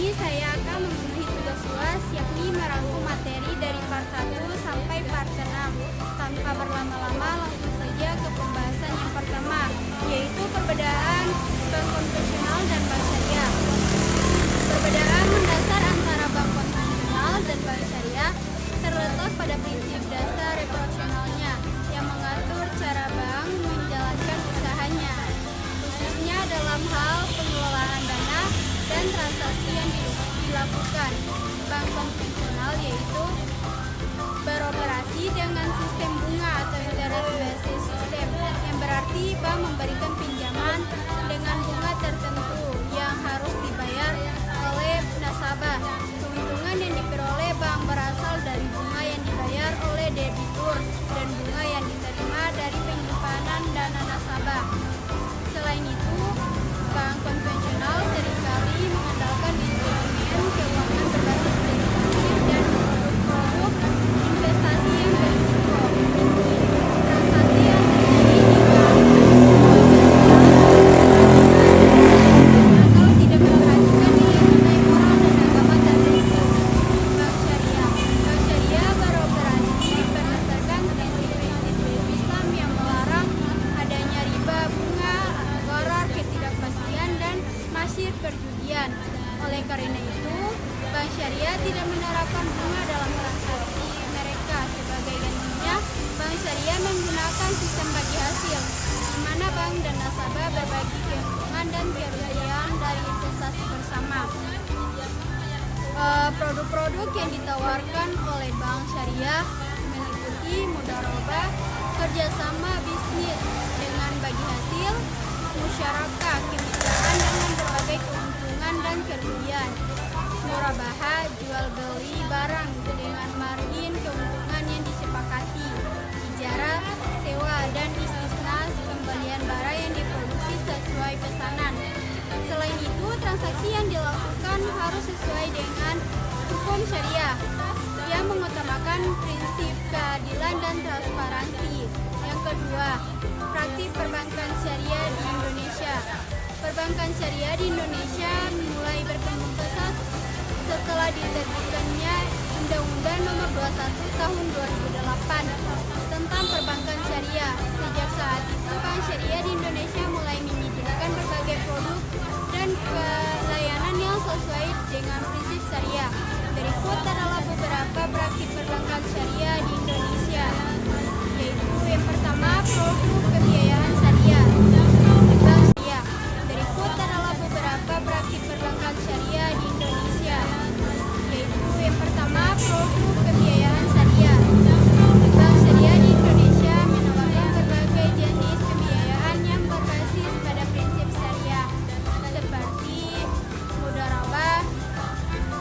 ini saya akan memenuhi tugas UAS, yakni merangkum materi dari part 1 sampai part 6. Tanpa berlama-lama, langsung saja ke pembahasan yang pertama, yaitu perbedaan bank konvensional dan bank syariah. Perbedaan mendasar antara bank konvensional dan bank syariah terletak pada prinsip dasar operasionalnya yang mengatur cara bank menjalankan usahanya, khususnya dalam hal pengelolaan dana dan transaksi yang dilakukan. Bank konvensional yaitu beroperasi dengan sistem bunga atau interest based system, yang berarti bank memberikan pinjaman dengan bunga tertentu yang harus dibayar oleh nasabah. Keuntungan yang diperoleh bank berasal dari bunga yang dibayar oleh debitur dan bunga yang diterima dari penyimpanan dana nasabah. Selain itu, bank konvensional seringkali mengandalkan instrumen keuangan berbasis derivatif dan produk-produk investasi yang berisiko. Transaksi yang terjadi di bank atau tidak memperhatikan nilai-nilai moral dan agama tertentu. Bank syariah beroperasi berdasarkan prinsip-prinsip Islam yang melarang adanya riba, bunga, gharar, ketidakpastian, dan masyir perjudian. Oleh karena itu, bank syariah tidak menerapkan bunga dalam transaksi mereka. Sebagai gantinya, bank syariah menggunakan sistem bagi hasil, di mana bank dan nasabah berbagi keuntungan dan kerugian dari investasi bersama. Produk-produk yang ditawarkan oleh bank syariah meliputi mudharabah, kerjasama bisnis dengan bagi hasil, musyarakah, kemitraan dengan berbagai keuntungan dan kerugian, murabaha, jual beli barang dengan margin keuntungan yang disepakati, ijarah, sewa, dan istisna kembalian barang yang diproduksi sesuai pesanan. Selain itu, transaksi yang dilakukan harus sesuai dengan hukum syariah yang mengutamakan prinsip keadilan dan transparansi. Yang kedua, praktik perbankan syariah di Indonesia. Perbankan syariah di Indonesia mulai berkembang pesat setelah diterbitkannya Undang-Undang Nomor 21 Tahun 2008 tentang perbankan syariah. Sejak saat itu, bank syariah di Indonesia mulai menyediakan berbagai produk dan pelayanan yang sesuai dengan prinsip syariah. Berikut adalah beberapa praktik perbankan syariah di Indonesia, yaitu yang pertama, produk pembiayaan syariah. Bank syariah. Berikut adalah beberapa praktik perbankan syariah di Indonesia, yaitu yang pertama, produk pembiayaan syariah. Bank syariah di Indonesia menawarkan berbagai jenis pembiayaan yang berbasis pada prinsip syariah, seperti mudharabah,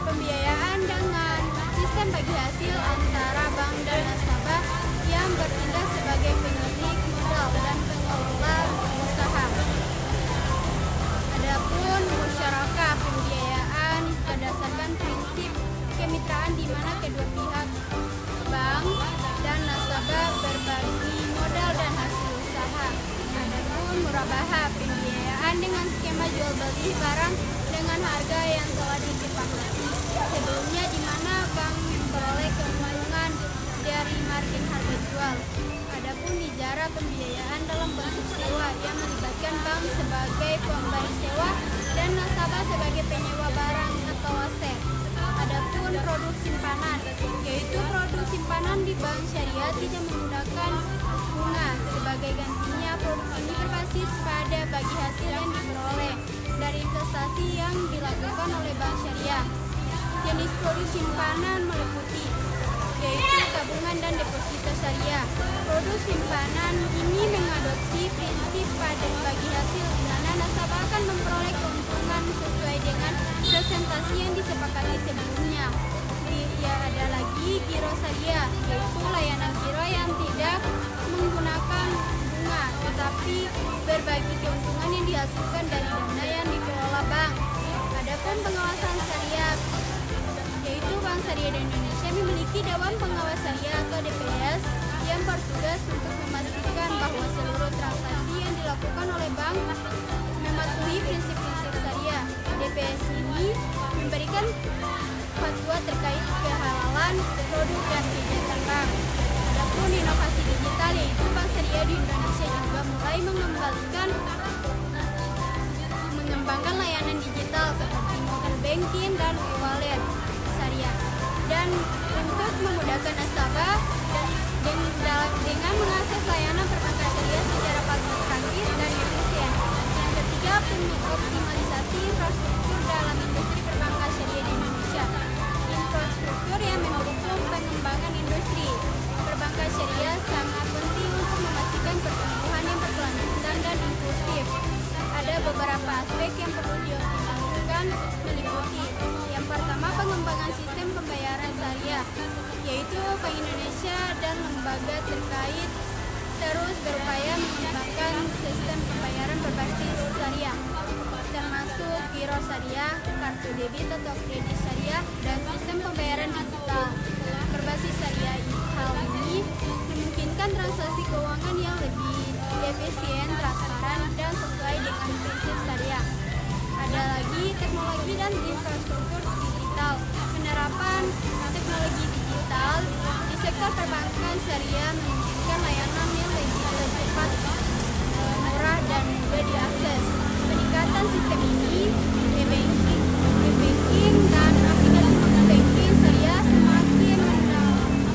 pembiayaan dengan sistem bagi hasil antara bank dan nasabah yang bertindak sebagai pemilik modal dan pengelola usaha. Adapun musyarakah, pembiayaan berdasarkan prinsip kemitraan di mana kedua pihak, bank dan nasabah, berbagi modal dan hasil usaha. Adapun murabaha, pembiayaan dengan skema jual beli barang dengan harga yang telah disepakati sebelumnya, di mana bank memperoleh keuntungan dari margin harga jual. Adapun ijarah, pembiayaan dalam bentuk sewa yang melibatkan bank sebagai pemberi sewa dan nasabah sebagai penyewa barang atau aset. Adapun produk simpanan, yaitu produk simpanan di bank syariah tidak menggunakan bunga. Sebagai gantinya, produk ini berbasis pada bagi hasil yang diperoleh dari investasi yang dilakukan oleh bank syariah. Jenis produk simpanan meliputi, yaitu tabungan dan deposito syariah. Produk simpanan ini mengadopsi prinsip pada bagi hasil, di mana nasabah akan memperoleh keuntungan sesuai dengan presentasi yang disepakati sebelumnya. Ada lagi giro syariah, yaitu layanan giro yang tidak menggunakan bunga, tetapi berbagi keuntungan yang dihasilkan dari dana yang dikelola bank. Adapun pengawasan syariah, yaitu Bank Syariah di Indonesia memiliki Dewan Pengawas Syariah atau DPS yang bertugas untuk memastikan bahwa seluruh transaksi yang dilakukan oleh bank mematuhi prinsip-prinsip syariah. DPS ini memberikan penjualan produk dan kegiatan bank. Adapun inovasi digital, yaitu Bank Syariah di Indonesia juga mulai mengembangkan layanan digital seperti mobile banking dan e-wallet syariah. Dan untuk memudahkan nasabah dengan mengakses layanan perbankan syariah secara praktis dan efisien. Yang ketiga, optimalisasi infrastruktur dalam industri perbankan syariah di Indonesia. Infrastruktur yang mendukung pengembangan industri perbankan syariah sangat penting untuk memastikan pertumbuhan yang berkelanjutan dan inklusif. Ada beberapa aspek yang perlu dioptimalkan, meliputi yang pertama, pengembangan sistem pembayaran syariah, yaitu Bank Indonesia dan lembaga terkait terus berupaya mengembangkan sistem pembayaran berbasis syariah, termasuk giro syariah, kartu debit atau kredit syariah, dan sistem pembayaran digital berbasis syariah. Hal ini memungkinkan transaksi keuangan yang lebih efisien, transparan, dan sesuai dengan prinsip syariah. Ada lagi teknologi dan infrastruktur digital. Penerapan teknologi digital di sektor perbankan syariah memungkinkan layanan yang lebih cepat, murah, dan mudah diakses. Peningkatan sistem ini, e-banking dan aplikasi mobile banking syariah semakin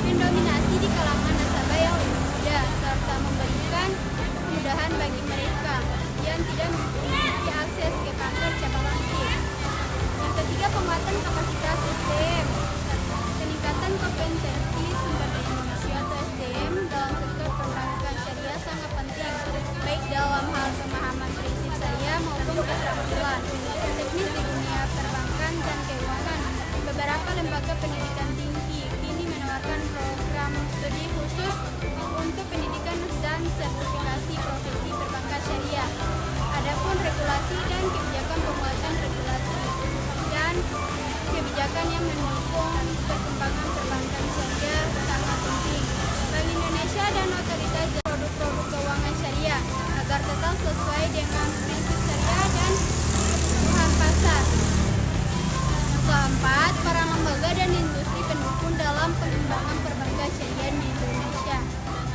mendominasi di kalangan nasabah yang lebih muda, serta memberikan kemudahan bagi mereka yang tidak memiliki akses ke kantor cabang fisik. Yang ketiga, penguatan kapasitas SDM. Peningkatan kompetensi sumber daya manusia atau SDM dalam sektor perbankan syariah sangat penting, baik dalam hal pemahaman prinsip syariah maupun keterampilan teknis di dunia perbankan dan keuangan. Beberapa lembaga pendidikan tinggi kini menawarkan program studi khusus untuk pendidikan dan sertifikasi profesi perbankan syariah. Adapun regulasi dan kebijakan, pembuatan regulasi dan kebijakan yang mendukung perkembangan perbankan syariah sangat penting. Bank Indonesia dan otoritas produk-produk keuangan syariah agar tetap sesuai dengan prinsip syariah dan kebutuhan pasar. Yang keempat, para lembaga dan industri pendukung dalam pengembangan perbankan syariah di Indonesia.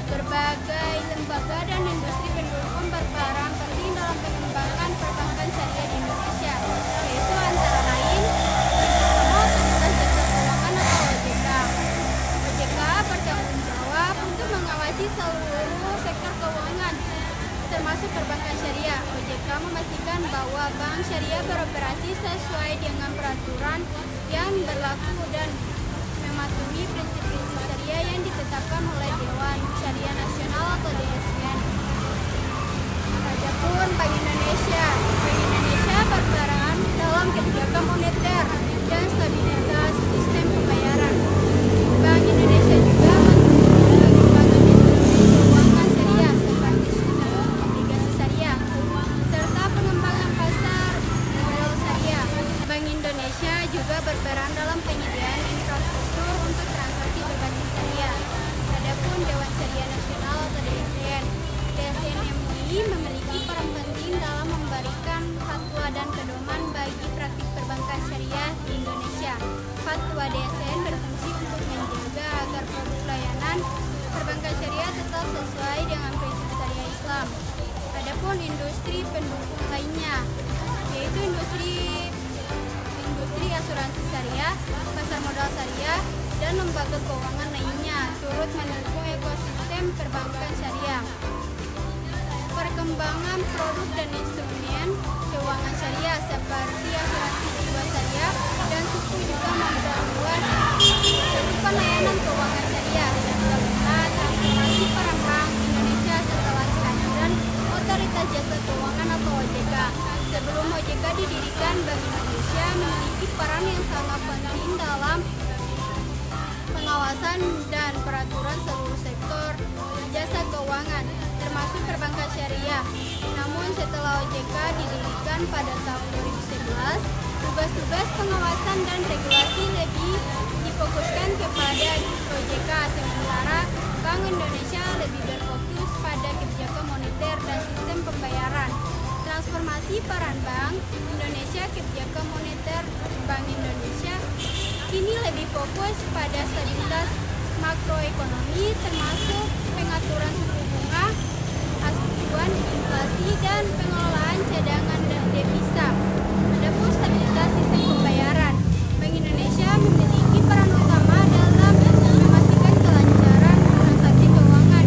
Berbagai lembaga dan industri pendukung berperan penting dalam pengembangan perbankan syariah di Indonesia, yaitu antara lain Otoritas Jasa Keuangan atau OJK. OJK bertanggung jawab untuk mengawasi seluruh sektor keuangan, termasuk perbankan syariah. OJK memastikan bahwa bank syariah beroperasi sesuai dengan peraturan yang berlaku dan mematuhi prinsip-prinsip syariah yang ditetapkan oleh Dewan Syariah Nasional atau DSN. Adapun Bank Indonesia berperan dalam kebijakan moneter dan stabilitas sistem pembayaran. Bank Indonesia juga mengembangkan instrumen keuangan syariah seperti sukuk, obligasi syariah, serta pengembangan pasar modal syariah. Bank Indonesia juga berperan dalam penyediaan infrastruktur untuk transaksi berbasis syariah. Adapun Dewan Syariah Nasional atau DSN MUI memiliki peran penting dalam memberikan fatwa dan pedoman bagi praktik perbankan syariah di Indonesia. Fatwa DSN berfungsi untuk menjaga agar produk layanan perbankan syariah tetap sesuai dengan prinsip syariah Islam. Adapun industri pendukung lainnya, yaitu industri asuransi syariah, pasar modal syariah, dan lembaga keuangan lainnya turut mendukung ekosistem perbankan syariah. Perkembangan produk dan instrumen keuangan syariah seperti asuransi jiwa syariah dan suku juga memperluas cakupan layanan keuangan syariah dan melakukan transformasi peran Bank Indonesia setelah kehadiran Otoritas Jasa Keuangan atau OJK. Sebelum OJK didirikan, Bank Indonesia memiliki peran yang sangat penting dalam pengawasan dan peraturan seluruh sektor jasa keuangan, termasuk perbankan syariah. Namun setelah OJK didirikan pada tahun 2011, tugas-tugas pengawasan dan regulasi lebih difokuskan kepada OJK, sementara Bank Indonesia lebih berfokus pada kebijakan moneter dan sistem pembayaran. Transformasi peran Bank Indonesia, kebijakan moneter Bank Indonesia kini lebih berfokus pada stabilitas makroekonomi termasuk pengaturan suku bunga, acuan inflasi, dan pengelolaan cadangan devisa. Adapun stabilitas sistem pembayaran, Bank Indonesia memiliki peran utama dalam memastikan kelancaran transaksi keuangan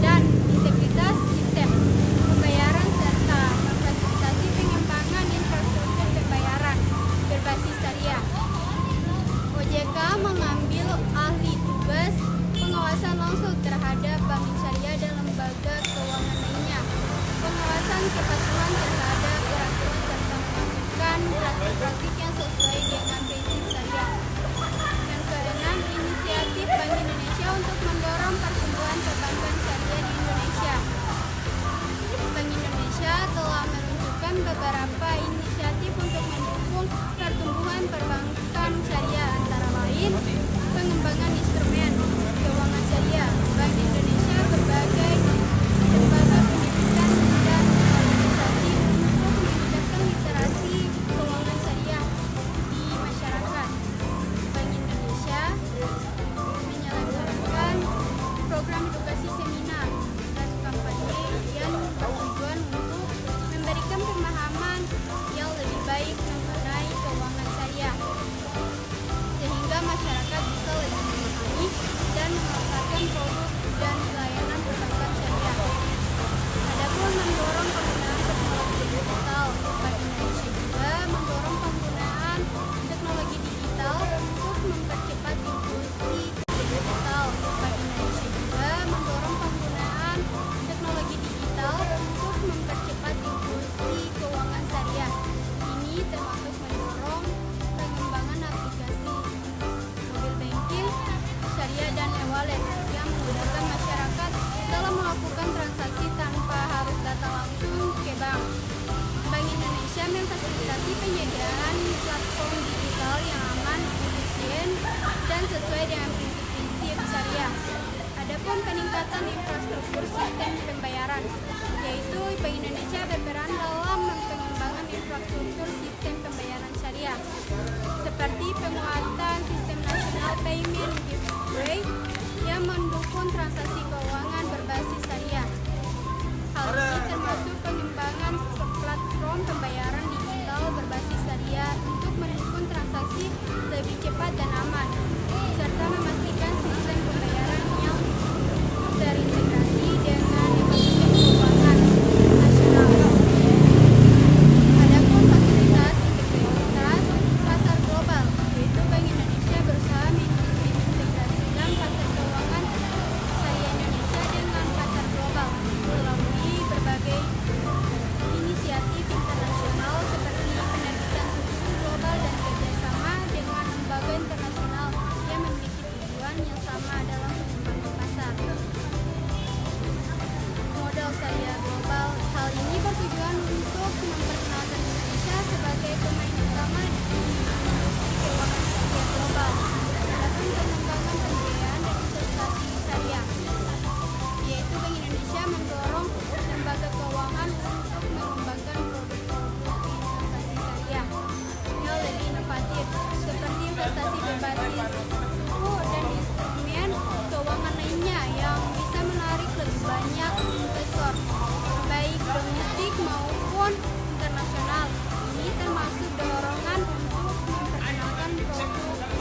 dan integritas sistem pembayaran serta memfasilitasi pengembangan infrastruktur pembayaran berbasis syariah. OJK mengambil alih tugas pengawasan langsung terhadap bank syariah dan lembaga keuangan lainnya, pengawasan kepatuhan terhadap peraturan serta melakukan praktik-praktik yang sesuai dengan prinsip syariah. Yang keenam, inisiatif Bank Indonesia untuk mendorong pertumbuhan perbankan syariah di Indonesia. Bank Indonesia telah meluncurkan beberapa inisiatif untuk mendukung pertumbuhan perbankan syariah, antara lain pengembangan instrumen keuangan syariah. Bank Indonesia berbagai lembaga pendidikan dan organisasi untuk meningkatkan literasi keuangan syariah di masyarakat. Bank Indonesia menyelenggarakan program edukasi seminar dan kampanye yang bertujuan untuk memberikan pemahaman yang lebih baik mengenai keuangan syariah, sehingga masyarakat bisa lebih memahami dan memanfaatkan produk dan layanan perbankan syariah. Adapun mendorong penggunaan teknologi digital, Bank Indonesia juga mendorong penggunaan teknologi digital untuk mempercepat inklusi digital. Bank Indonesia juga mendorong penggunaan teknologi digital untuk mempercepat inklusi keuangan syariah. Ini termasuk mendorong pengembangan aplikasi mobil banking syariah dan e-wallet yang memudahkan masyarakat dalam melakukan transaksi tanpa harus datang langsung ke bank. Bank Indonesia memfasilitasi penyediaan platform digital yang aman, efisien, dan sesuai dengan prinsip-prinsip syariah. Adapun peningkatan infrastruktur sistem pembayaran, yaitu Bank Indonesia berperan dalam pengembangan infrastruktur sistem pembayaran syariah, seperti penguatan sistem nasional payment gateway yang mendukung transaksi keuangan berbasis syariah. Hal ini termasuk pengembangan platform pembayaran digital berbasis syariah untuk mendukung transaksi lebih cepat dan aman, serta memastikan sistem pembayaran yang terintegrasi dengan ekosistem keuangan nasional. Adapun fasilitas integritas pasar global, yaitu Bank Indonesia berusaha mengintegrasikan pasar keuangan syariah Indonesia dengan pasar global melalui berbagai inisiatif internasional seperti penerbitan suku global dan kerjasama dengan lembaga internasional yang memiliki tujuan yang sama dalam pengembangan pasar modal syariah global. Hal ini bertujuan untuk memperkenalkan Indonesia sebagai pemain utama di industri keuangan syariah global. Adapun pengembangan pembiayaan dan investasi syariah, yaitu Bank Indonesia mendorong lembaga keuangan untuk mengembangkan produk-produk investasi syariah yang lebih inovatif, seperti investasi berbasis suku dan instrumen keuangan lainnya yang bisa menarik lebih banyak investor, baik domestik maupun internasional. Ini termasuk dorongan untuk memperkenalkan produk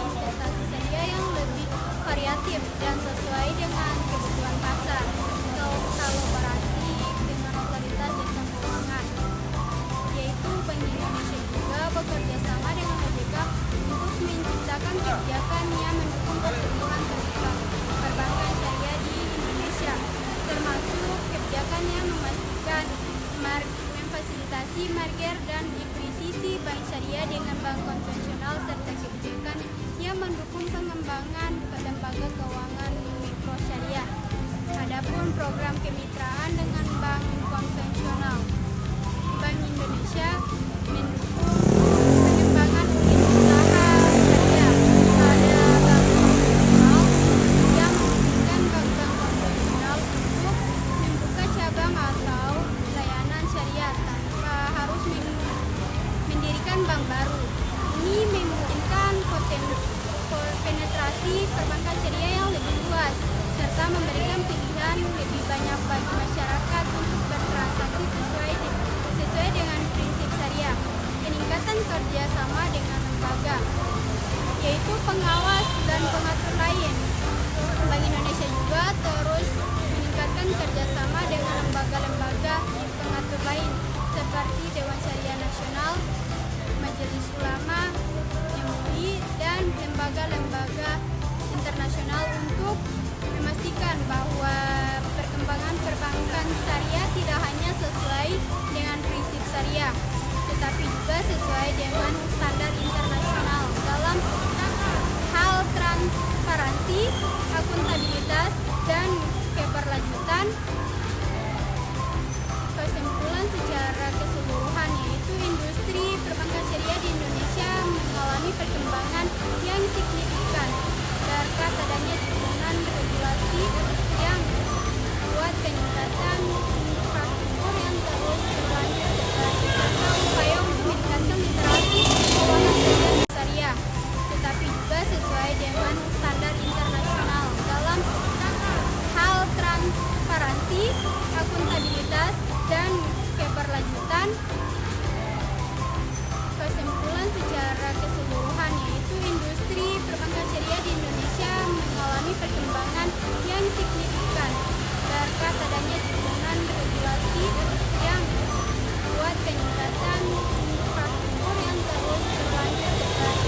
investasi syariah yang lebih variatif dan sesuai dengan kebutuhan pasar, atau kolaborasi dengan otoritas jasa keuangan, yaitu Bank Indonesia juga bekerja sama dengan OJK untuk menciptakan kebijakan yang mendukung pertumbuhan perbankan syariah di Indonesia, termasuk kebijakan yang memastikan memfasilitasi merger dan akuisisi bank syariah dengan bank konvensional, serta kebijakan yang mendukung pengembangan lembaga keuangan mikro syariah. Adapun program kemitraan dengan bank konvensional, Bank Indonesia mendukung pengembangan unit usaha syariah pada bank konvensional yang memungkinkan bank-bank konvensional untuk membuka cabang atau layanan syariah tanpa harus mendirikan bank baru. Ini memungkinkan penetrasi pengawas dan pengatur lain. Bank Indonesia juga terus meningkatkan kerjasama dengan lembaga-lembaga pengatur lain seperti Dewan Syariah Nasional, Majelis Ulama, MUI, dan lembaga-lembaga internasional untuk memastikan bahwa perkembangan perbankan syariah tidak hanya sesuai dengan prinsip syariah, tetapi juga sesuai dengan standar internasional dalam hal transparansi, akuntabilitas, dan keberlanjutan. Kesimpulan secara keseluruhan yaitu industri perbankan syariah di Indonesia mengalami perkembangan yang signifikan berkat adanya dukungan regulasi yang buat peningkatan infrastruktur yang terus berlanjut serta upaya untuk meningkatkan literasi keuangan syariah, tetapi juga sesuai dengan standar internasional dalam hal transparansi, akuntabilitas, dan keberlanjutan. Kesimpulan secara keseluruhan yaitu industri perbankan syariah di Indonesia mengalami perkembangan yang signifikan berkat adanya dukungan regulasi yang buat peningkatan infrastruktur yang terus berlanjut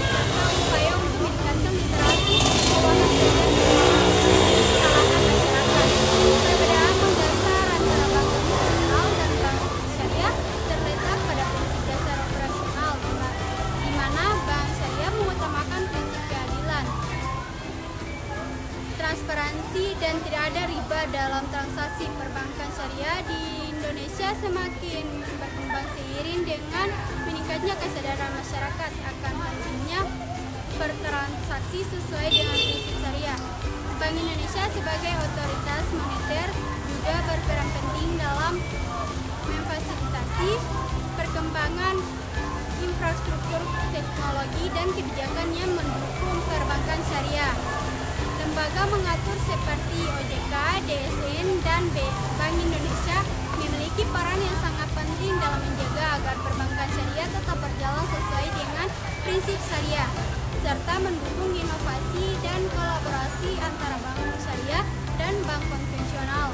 serta upaya untuk meningkatkan literasi keuangan kalangan masyarakat. Perbedaan mendasar antara bank konvensional dan bank syariah terletak pada prinsip dasar operasional, di mana bank syariah mengutamakan prinsip keadilan, transparansi, dan tidak ada riba dalam transaksi. Perbankan syariah di Indonesia semakin berkembang seiring dengan meningkatnya kesadaran masyarakat akan pentingnya bertransaksi sesuai dengan prinsip syariah. Bank Indonesia sebagai otoritas moneter juga berperan penting dalam memfasilitasi perkembangan infrastruktur teknologi dan kebijakan yang mendukung perbankan syariah. Lembaga mengatur seperti OJK, DSN, dan Bank Indonesia memiliki peran yang sangat penting dalam menjaga agar perbankan syariah tetap berjalan sesuai dengan prinsip syariah, serta mendukung inovasi dan kolaborasi antara bank syariah dan bank konvensional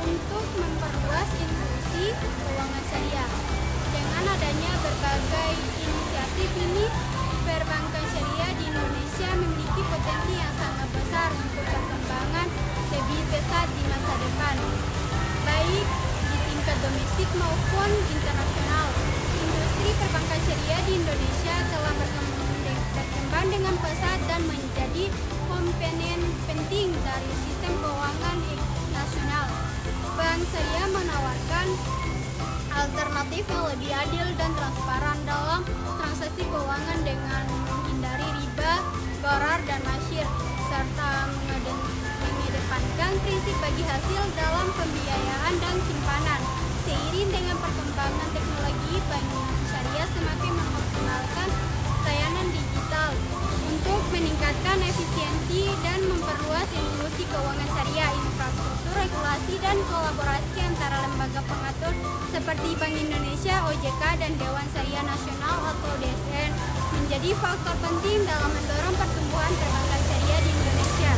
untuk memperluas inklusi keuangan syariah. Dengan adanya berbagai inisiatif ini, perbankan syariah di Indonesia memiliki potensi yang sangat besar untuk perkembangan lebih pesat di masa depan, baik di tingkat domestik maupun internasional. Industri perbankan syariah di Indonesia telah berkembang dengan pesat dan menjadi komponen penting dari sistem keuangan nasional. Bank syariah menawarkan alternatif yang lebih adil dan transparan dalam transaksi keuangan dengan menghindari riba, gharar, dan masyir, serta mengedepankan prinsip bagi hasil dalam pembiayaan dan simpanan. Seiring dengan perkembangan teknologi, bank syariah semakin mengoptimalkan layanan digital untuk meningkatkan efisiensi dan memperluas inklusi keuangan syariah. Infrastruktur, regulasi, dan kolaborasi antara lembaga pengatur seperti Bank Indonesia, OJK, dan Dewan Syariah Nasional atau DSN menjadi faktor penting dalam mendorong pertumbuhan perbankan syariah di Indonesia.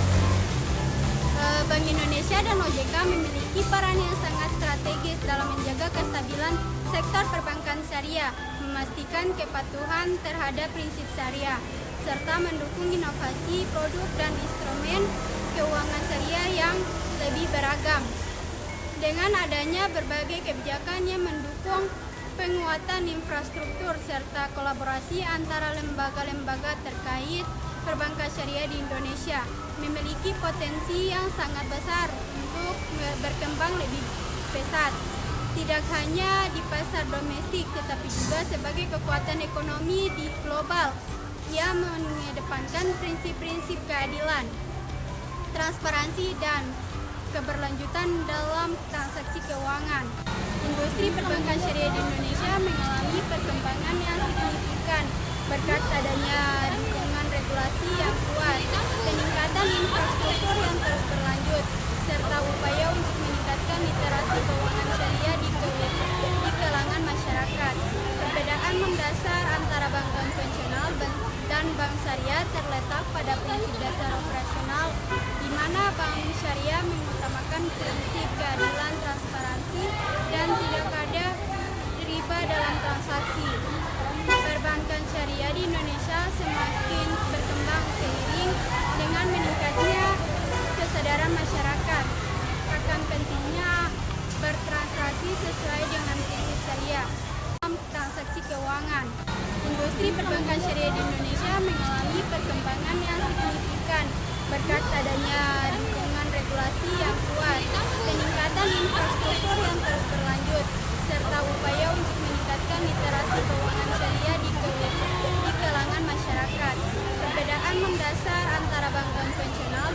Bank Indonesia dan OJK memiliki peran yang sangat strategis dalam menjaga kestabilan sektor perbankan syariah, memastikan kepatuhan terhadap prinsip syariah, serta mendukung inovasi produk dan instrumen keuangan syariah yang lebih beragam. Dengan adanya berbagai kebijakan yang mendukung penguatan infrastruktur serta kolaborasi antara lembaga-lembaga terkait, perbankan syariah di Indonesia memiliki potensi yang sangat besar untuk berkembang lebih pesat, tidak hanya di pasar domestik tetapi juga sebagai kekuatan ekonomi di global yang mengedepankan prinsip-prinsip keadilan, transparansi, dan keberlanjutan dalam transaksi keuangan. Industri perbankan syariah di Indonesia mengalami perkembangan yang signifikan berkat adanya dukungan regulasi yang kuat, peningkatan infrastruktur yang terus berlanjut, serta upaya untuk meningkatkan literasi keuangan syariah di kalangan masyarakat. Perbedaan mendasar antara bank konvensional dan bank syariah terletak terletak pada prinsip dasar operasional, di mana bank syariah mengutamakan prinsip keadilan, transparansi, dan tidak ada riba dalam transaksi. Perbankan syariah di Indonesia semakin berkembang seiring dengan meningkatnya kesadaran masyarakat akan pentingnya bertransaksi sesuai dengan prinsip syariah dalam transaksi keuangan. Industri perbankan syariah di Indonesia mengalami perkembangan yang signifikan berkat adanya dukungan regulasi yang kuat, peningkatan infrastruktur yang terus berlanjut, serta upaya untuk meningkatkan literasi keuangan syariah di kalangan masyarakat. Perbedaan mendasar antara bank konvensional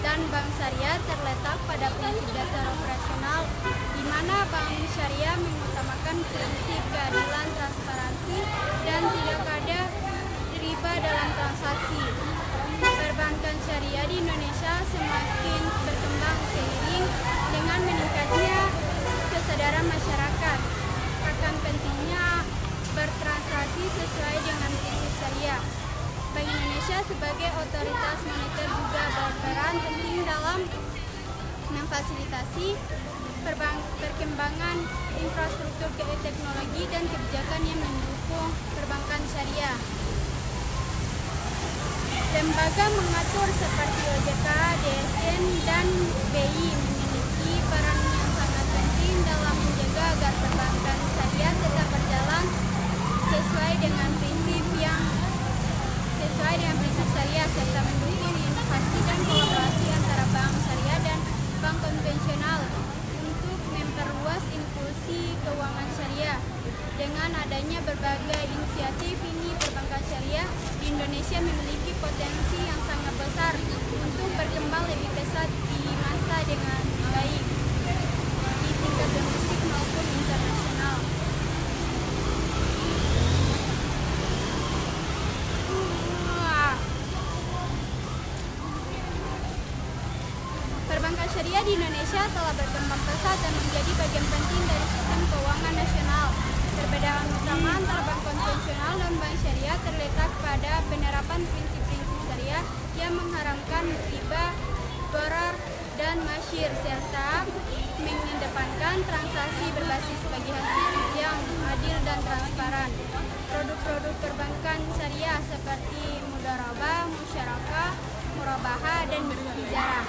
dan bank syariah terletak pada prinsip dasar operasional, di mana bank syariah mengutamakan prinsip keadilan, transparansi, dan tidak ada riba dalam transaksi. Perbankan syariah di Indonesia semakin berkembang seiring dengan meningkatnya kesadaran masyarakat akan pentingnya bertransaksi sesuai dengan prinsip syariah. Bank Indonesia sebagai otoritas moneter juga berperan penting dalam memfasilitasi perkembangan infrastruktur teknologi dan kebijakan yang mendukung perbankan syariah. Lembaga mengatur seperti OJK, DSN, dan BI memiliki peran yang sangat penting dalam menjaga agar perbankan syariah tetap berjalan sesuai dengan prinsip syariah serta mendukung inovasi dan kolaborasi antara bank syariah dan bank konvensional untuk memperluas inklusi keuangan syariah. Dengan adanya berbagai inisiatif ini, perbankan syariah di Indonesia memiliki potensi yang sangat besar untuk berkembang lebih pesat di masa dengan baik di tingkat domestik maupun internasional. Perbankan syariah di Indonesia telah berkembang pesat dan menjadi bagian penting dari sistem keuangan nasional. Perbedaan utama antara bank konvensional dan bank syariah terletak pada penerapan prinsip-prinsip syariah yang mengharamkan riba, gharar, dan masyir, serta mengedepankan transaksi berbasis bagi hasil yang adil dan transparan. Produk-produk perbankan syariah seperti mudharabah, musyarakah, murabahah, dan ijarah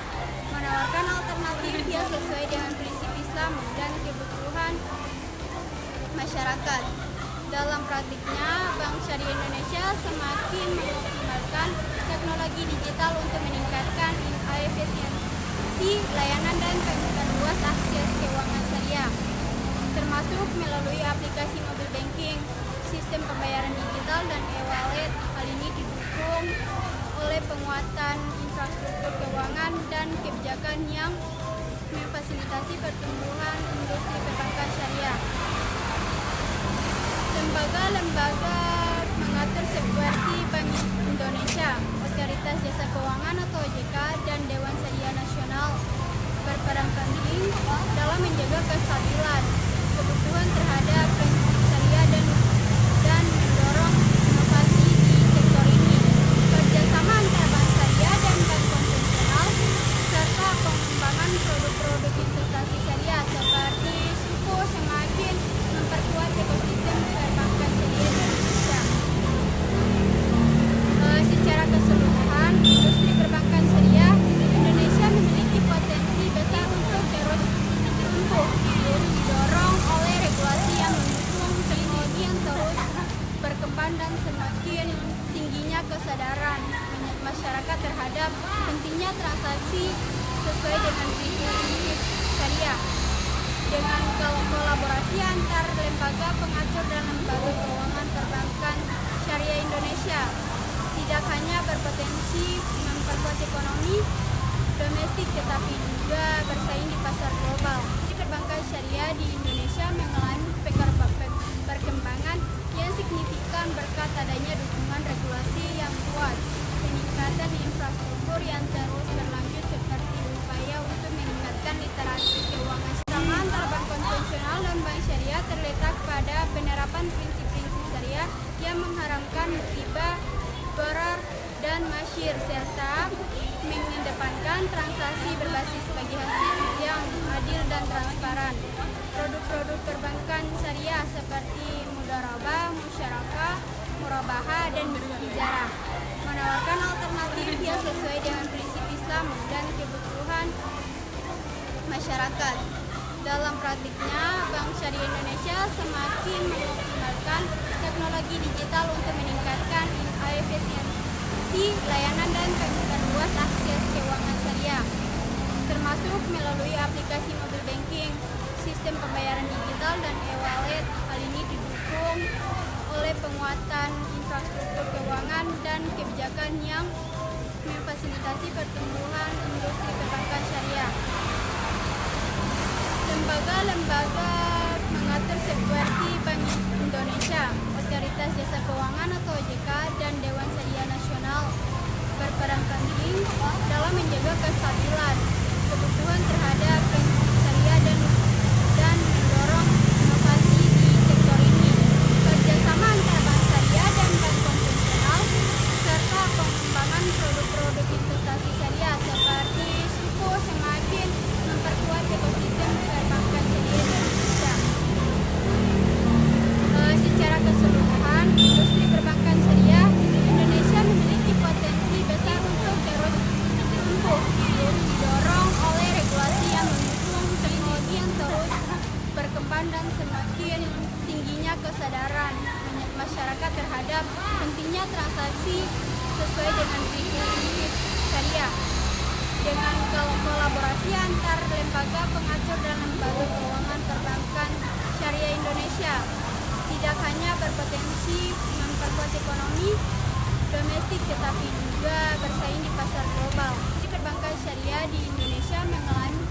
menawarkan alternatif yang sesuai dengan prinsip Islam dan kebutuhan masyarakat. Dalam praktiknya, Bank Syariah Indonesia semakin mengoptimalkan teknologi digital untuk meningkatkan efisiensi layanan dan memperluas akses keuangan syariah, termasuk melalui aplikasi mobile banking, sistem pembayaran digital, dan e-wallet. Hal ini didukung oleh penguatan infrastruktur keuangan dan kebijakan yang memfasilitasi pertumbuhan industri perbankan syariah. Lembaga-lembaga mengatur seperti Bank Indonesia, Otoritas Jasa Keuangan atau OJK, dan Dewan Syariah Nasional berperan penting dalam menjaga kestabilan kebutuhan terhadap prinsip syariah dan mendorong inovasi di sektor ini. Kerjasama antara bank syariah dan bank konvensional serta pengembangan produk-produk investasi syariah seperti suku semakin memperkuat ekosistem perbankan syariah Indonesia. Secara keseluruhan, industri perbankan syariah Indonesia memiliki potensi besar untuk terus tumbuh, didorong oleh regulasi yang mendukung teknologi yang terus berkembang dan semakin tingginya kesadaran masyarakat terhadap pentingnya transaksi sesuai dengan prinsip syariah. Dengan kolaborasi antar lembaga pengatur dan lembaga keuangan perbankan syariah Indonesia tidak hanya berpotensi memperkuat ekonomi domestik tetapi juga bersaing di pasar global. Perbankan syariah di Indonesia mengalami perkembangan yang signifikan berkat adanya dukungan regulasi yang kuat, peningkatan infrastruktur yang terus berlanjut seperti upaya untuk meningkatkan literasi keuangan. Sama antara bank konvensional dan bank syariah terletak pada penerapan prinsip-prinsip syariah yang mengharamkan riba, gharar, dan masyarakat Bashir serta mengedepankan transaksi berbasis bagi hasil yang adil dan transparan. Produk-produk perbankan syariah seperti mudharabah, musyarakah, murabahah, dan ijarah menawarkan alternatif yang sesuai dengan prinsip Islam dan kebutuhan masyarakat. Dalam praktiknya, Bank Syariah Indonesia semakin mengoptimalkan teknologi digital untuk meningkatkan efisiensi layanan dan memperluas akses keuangan syariah, termasuk melalui aplikasi mobile banking, sistem pembayaran digital, dan e-wallet. Hal ini didukung oleh penguatan infrastruktur keuangan dan kebijakan yang memfasilitasi pertumbuhan industri perbankan syariah. Lembaga-lembaga mengatur seperti Bank Indonesia, Otoritas Jasa Keuangan atau OJK, dan Dewan Syariah Nasional berperan penting dalam menjaga kestabilan kebutuhan terhadap syariah dan mendorong inovasi di sektor ini. Kerjasama antara bank syariah dan bank konvensional serta pengembangan produk-produk investasi syariah seperti suku semakin memperkuat ekosistem perbankan syariah Indonesia. Secara keseluruhan, industri perbankan syariah Indonesia memiliki potensi besar untuk terus tumbuh, didorong oleh regulasi yang mendukung teknologi yang terus berkembang dan semakin tingginya kesadaran masyarakat terhadap pentingnya transaksi sesuai dengan prinsip syariah. Dengan kolaborasi antar lembaga pengatur dan lembaga keuangan perbankan syariah Indonesia tidak hanya berpotensi memperkuat ekonomi domestik tetapi juga bersaing di pasar global. Perbankan syariah di Indonesia mengalami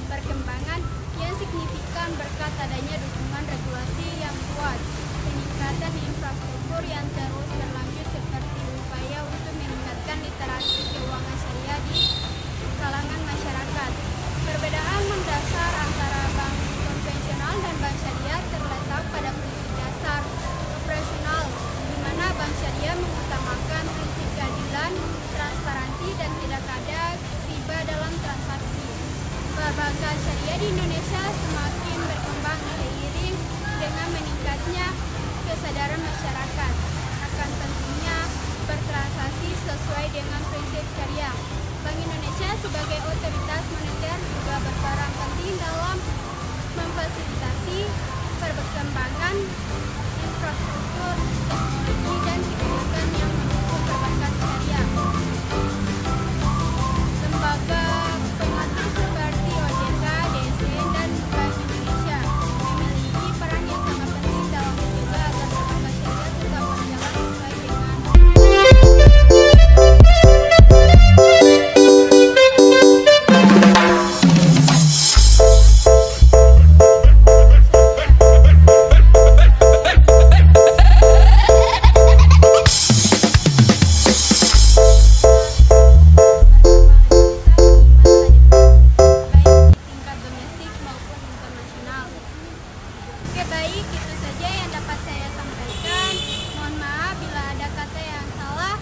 perkembangan yang signifikan berkat adanya dukungan regulasi yang kuat, peningkatan infrastruktur yang terus berlanjut seperti upaya untuk meningkatkan literasi keuangan syariah di kalangan masyarakat. Perbedaan mendasar antara bank konvensional dan bank syariah terletak pada prinsip dasar operasional, di mana bank syariah mengutamakan prinsip keadilan, transparansi, dan tidak ada riba dalam transaksi. Perbankan syariah di Indonesia semakin berkembang seiring dengan meningkatnya kesadaran masyarakat akan pentingnya bertransaksi sesuai dengan prinsip syariah. Bank Indonesia sebagai otoritas moneter juga berperan penting dalam memfasilitasi perkembangan infrastruktur, teknologi, dan kebijakan yang mendukung perbankan syariah. Lembaga pengatur seperti OJK, DSN, dan Bank Indonesia memiliki peran yang sangat penting dalam mencegah agar perbankan syariah tetap berjalan sesuai dengan baik, itu saja yang dapat saya sampaikan. Mohon maaf bila ada kata yang salah.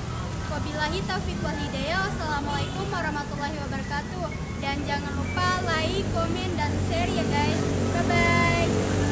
Wabillahi taufiq wal hidayah. Wassalamualaikum warahmatullahi wabarakatuh. Dan jangan lupa like, komen, dan share ya guys. Bye-bye.